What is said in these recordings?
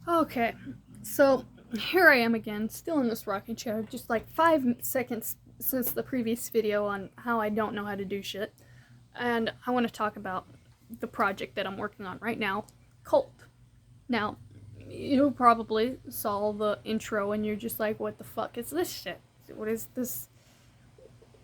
Okay, so here I am again, still in this rocking chair, just like 5 seconds since the previous video on how I don't know how to do shit. And I want to talk about the project that I'm working on right now, Cult. Now, you probably saw the intro and you're just like, what the fuck is this shit? What is this?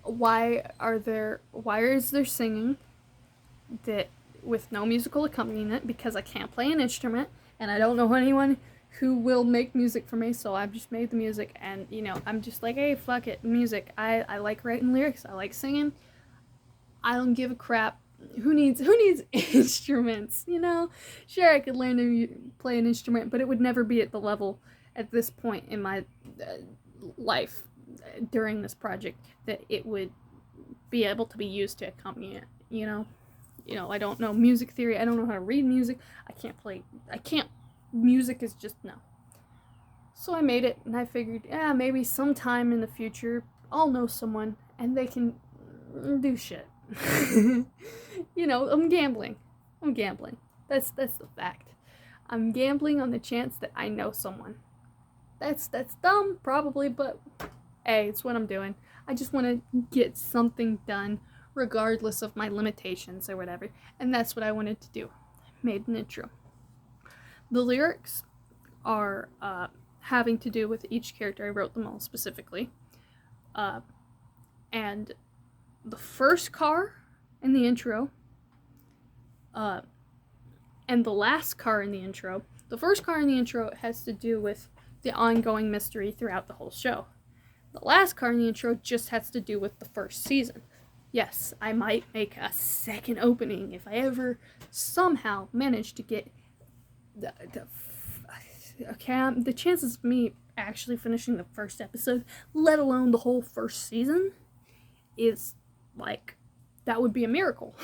Why is there singing that with no musical accompaniment because I can't play an instrument and I don't know anyone who will make music for me, so I've just made the music and I'm just like, hey, fuck it, music. I like writing lyrics, I like singing. I don't give a crap. Who needs instruments, Sure, I could learn to play an instrument, but it would never be at the level at this point in my life during this project that it would be able to be used to accompany it. I don't know music theory. I don't know how to read music. I can't play. I can't. Music is just no. So I made it, and I figured, yeah, maybe sometime in the future I'll know someone, and they can do shit. I'm gambling. I'm gambling. That's the fact. I'm gambling on the chance that I know someone. That's dumb, probably, but hey, it's what I'm doing. I just want to get something done, regardless of my limitations or whatever, and that's what I wanted to do. Made an intro. The lyrics are having to do with each character. I wrote them all specifically, uh, and the first car in the intro, uh, and the last car in the intro. The first car in the intro has to do with the ongoing mystery throughout the whole show. The last car in the intro just has to do with the first season. Yes, I might make a second opening if I ever somehow manage to get the chances of me actually finishing the first episode, let alone the whole first season, is like, that would be a miracle.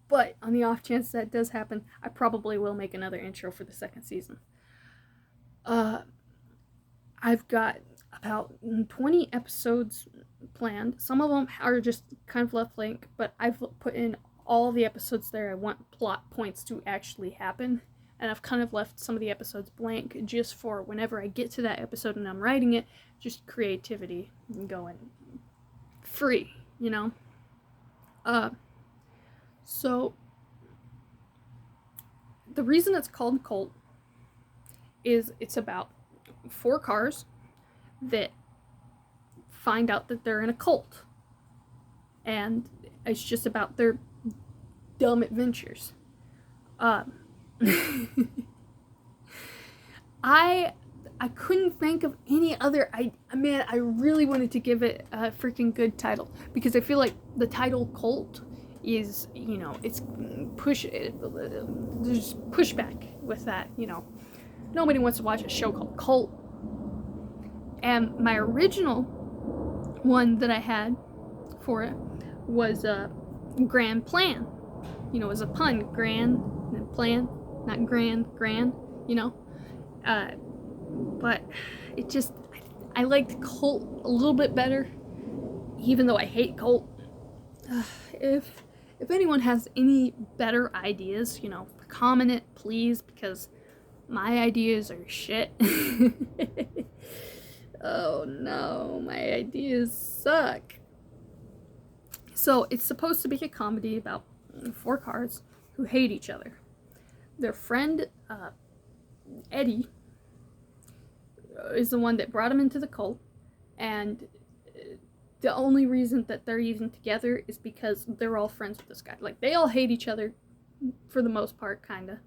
But on the off chance that does happen, I probably will make another intro for the second season. Uh, I've got about 20 episodes planned. Some of them are just kind of left blank, but I've put in all the episodes there I want plot points to actually happen. And I've kind of left some of the episodes blank just for whenever I get to that episode and I'm writing it, just creativity and going free. Uh, so the reason it's called Cult is it's about 4 cars that find out that they're in a cult. And it's just about their dumb adventures. Um, I I couldn't think of any other. I really wanted to give it a freaking good title because I feel like the title Cult is, it's there's pushback with that. Nobody wants to watch a show called Cult. And my original one that I had for it was Grand Plan. As a pun, grand and plan, not grand. You know, uh, but it just I liked Colt a little bit better, even though I hate Colt. If anyone has any better ideas, comment it please because my ideas are shit. Oh no, my ideas suck. So it's supposed to be a comedy about 4 cars who hate each other. Their friend Eddie is the one that brought them into the cult, and the only reason that they're even together is because they're all friends with this guy. Like, they all hate each other for the most part, kind of.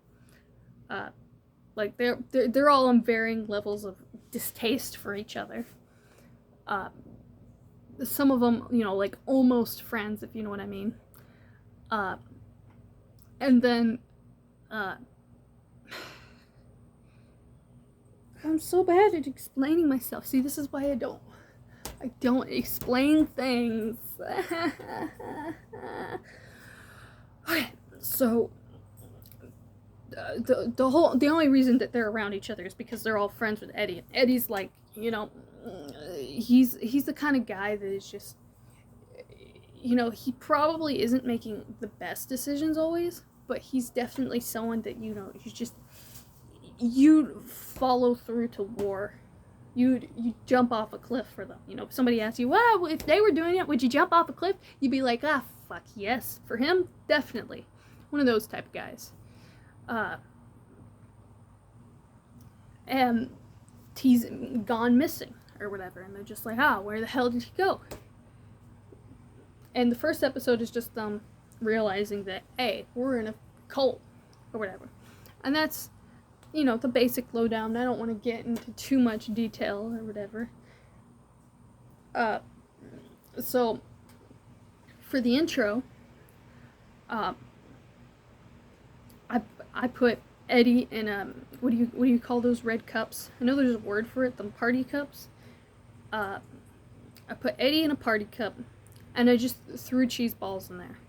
Like, they're all on varying levels of distaste for each other. Uh, some of them, like almost friends, if you know what I mean. And then, uh, I'm so bad at explaining myself. See, this is why I don't explain things. Okay, so the only reason that they're around each other is because they're all friends with Eddie. Eddie's like, he's the kind of guy that is just, he probably isn't making the best decisions always, but he's definitely someone that he's just, you'd follow through to war. You'd jump off a cliff for them. You know, if somebody asks you, well, if they were doing it, would you jump off a cliff? You'd be like, ah, fuck yes. For him, definitely. One of those type of guys. And he's gone missing or whatever, and they're just like, where the hell did he go? And the first episode is just them realizing that, hey, we're in a cult or whatever. And that's, you know, the basic lowdown. I don't want to get into too much detail or whatever. So for the intro, I put Eddie in what do you call those red cups? I know there's a word for it, the party cups. I put Eddie in a party cup, and I just threw cheese balls in there.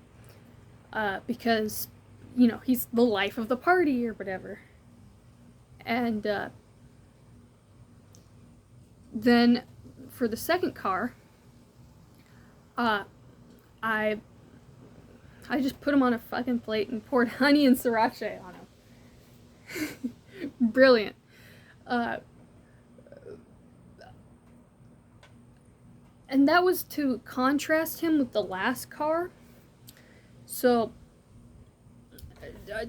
Because, you know, he's the life of the party or whatever. And then for the second car, I just put him on a fucking plate and poured honey and sriracha on him. Brilliant. And that was to contrast him with the last car. So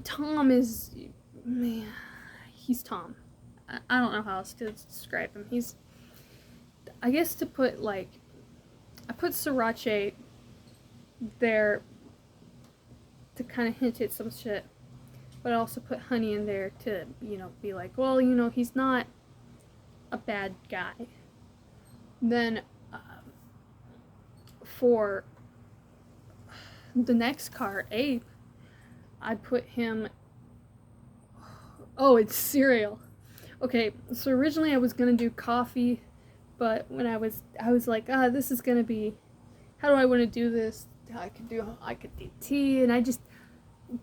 Tom is, man, he's Tom. I don't know how else to describe him. He's, I guess to put like, I put sriracha there to kind of hint at some shit, but I also put honey in there to, you know, be like, well, you know, he's not a bad guy. Then for the next car, Abe, I put him, oh, it's cereal. Okay, so originally I was gonna do coffee, but when I was like, this is gonna be, how do I want to do this? I could do tea, and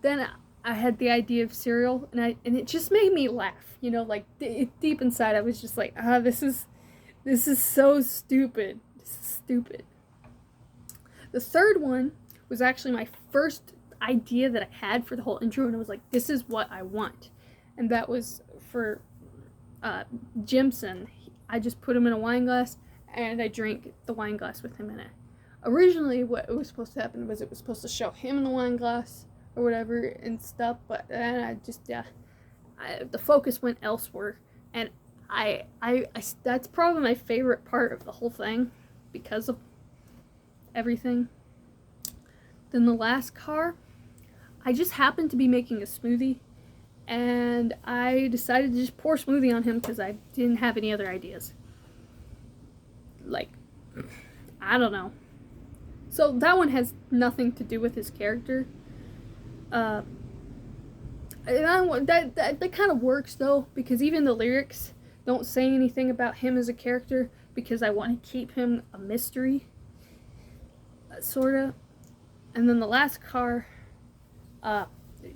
then I had the idea of cereal, and it just made me laugh, you know, like deep inside I was just like, this is so stupid. This is stupid. The third one was actually my first idea that I had for the whole intro, and I was like, this is what I want. And that was for Jimson. I just put him in a wine glass, and I drank the wine glass with him in it. Originally, what was supposed to happen was it was supposed to show him in the wine glass or whatever and stuff, but then I just, the focus went elsewhere, and I that's probably my favorite part of the whole thing because of everything. Then the last car, I just happened to be making a smoothie, and I decided to just pour smoothie on him because I didn't have any other ideas. Like, I don't know. So that one has nothing to do with his character. And that kind of works though, because even the lyrics don't say anything about him as a character, because I want to keep him a mystery, sorta. And then the last car,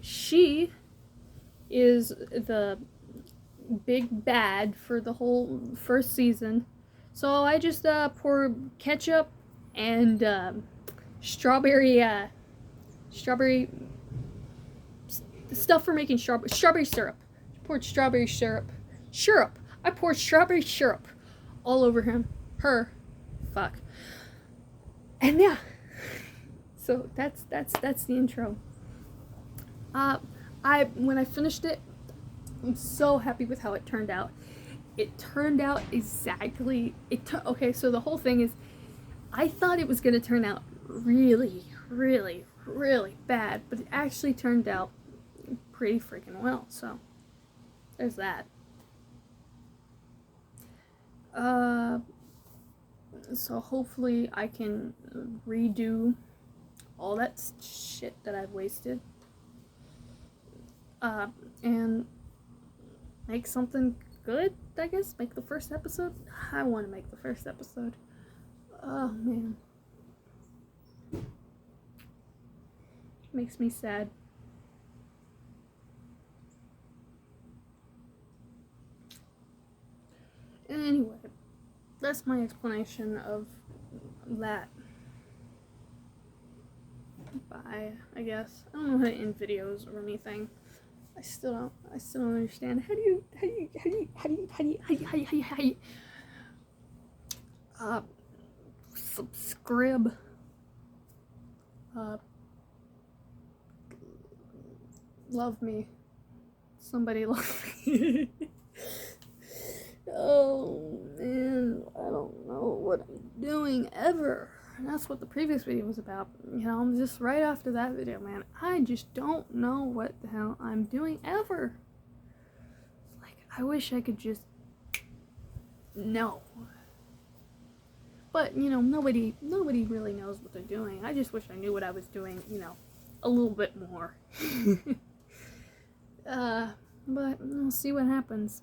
she is the big bad for the whole first season. So I just pour ketchup and strawberry stuff for making strawberry syrup. Poured strawberry syrup. I poured strawberry syrup all over him. Fuck. And yeah. So that's the intro. When I finished it, I'm so happy with how it turned out. It turned out exactly. Okay, so the whole thing is, I thought it was gonna turn out really, really, really bad, but it actually turned out pretty freaking well. So there's that. So hopefully I can redo all that shit that I've wasted, and make something good, I guess. Make the first episode. I want to make the first episode. Oh man, makes me sad. Anyway, that's my explanation of that. Bye, I guess. I don't know how to end videos or anything. I I still don't understand. How do you subscribe? Love me. Somebody love me. Oh man, I don't know what I'm doing ever. And that's what the previous video was about. You know, I'm just right after that video, man. I just don't know what the hell I'm doing ever. Like, I wish I could just know. But, you know, nobody really knows what they're doing. I just wish I knew what I was doing, you know, a little bit more. But we'll see what happens.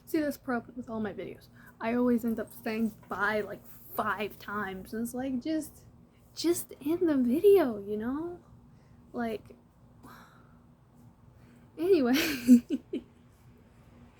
See, that's the problem with all my videos. I always end up saying bye like 5 times. And it's like, just end the video, you know? Like, anyway.